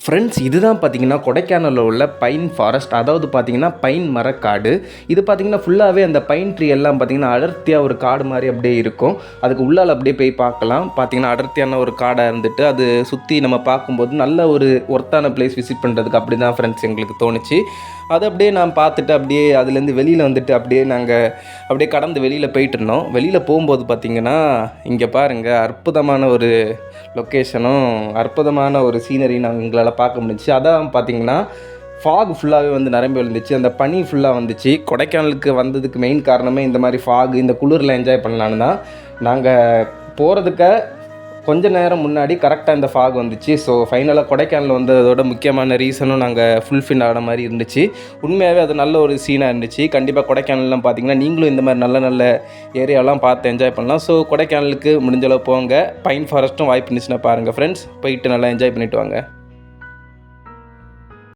Friends, இதுதான் பார்த்தீங்கன்னா கொடைக்கானலில் உள்ள பைன் ஃபாரஸ்ட். அதாவது பார்த்தீங்கன்னா பைன் மரக்காடு. இது பார்த்தீங்கன்னா ஃபுல்லாகவே அந்த பைன் ட்ரீ எல்லாம் பார்த்தீங்கன்னா அடர்த்தியாக ஒரு காடு மாதிரி அப்படியே இருக்கும். அதுக்கு உள்ளால் அப்படியே போய் பார்க்கலாம். பார்த்தீங்கன்னா அடர்த்தியான ஒரு காடாக இருந்துட்டு அது சுற்றி நம்ம பார்க்கும்போது நல்ல ஒரு ஒர்த்தான பிளேஸ் விசிட் பண்ணுறதுக்கு அப்படி தான் ஃப்ரெண்ட்ஸ் எங்களுக்கு தோணுச்சு. அதை அப்படியே நான் பார்த்துட்டு அப்படியே அதுலேருந்து வெளியில் வந்துட்டு அப்படியே நாங்கள் அப்படியே கடந்து வெளியில் போயிட்டு இருந்தோம். வெளியில் போகும்போது பார்த்திங்கன்னா இங்கே பாருங்கள், அற்புதமான ஒரு லொக்கேஷனும் அற்புதமான ஒரு சீனரி நாங்கள் எங்களால் பார்க்க முடிஞ்சிச்சு. அதான் பார்த்திங்கன்னா ஃபாக் ஃபுல்லாகவே வந்து நிரம்பி விழுந்துச்சு. அந்த பனி ஃபுல்லாக வந்துச்சு. கொடைக்கானலுக்கு வந்ததுக்கு மெயின் காரணமே இந்த மாதிரி ஃபாக், இந்த குளிரில் என்ஜாய் பண்ணலான்னு தான். நாங்கள் போகிறதுக்கு கொஞ்ச நேரம் முன்னாடி கரெக்டாக இந்த ஃபாக் வந்துச்சு. ஸோ ஃபைனலாக கொடைக்கானல் வந்ததோட முக்கியமான ரீசனும் நாங்கள் ஃபுல்ஃபில் ஆன மாதிரி இருந்துச்சு. உண்மையாகவே அது நல்ல ஒரு சீனாக இருந்துச்சு. கண்டிப்பாக கொடைக்கானல்லாம் பார்த்தீங்கன்னா நீங்களும் இந்த மாதிரி நல்ல நல்ல ஏரியாலாம் பார்த்து என்ஜாய் பண்ணலாம். ஸோ கொடைக்கானலுக்கு முடிஞ்சளவு போங்க. பைன் ஃபாரஸ்ட்டும் வாய்ப்பு இருந்துச்சுன்னா பாருங்கள் ஃப்ரெண்ட்ஸ். போயிட்டு நல்லா என்ஜாய் பண்ணிவிட்டு வாங்க.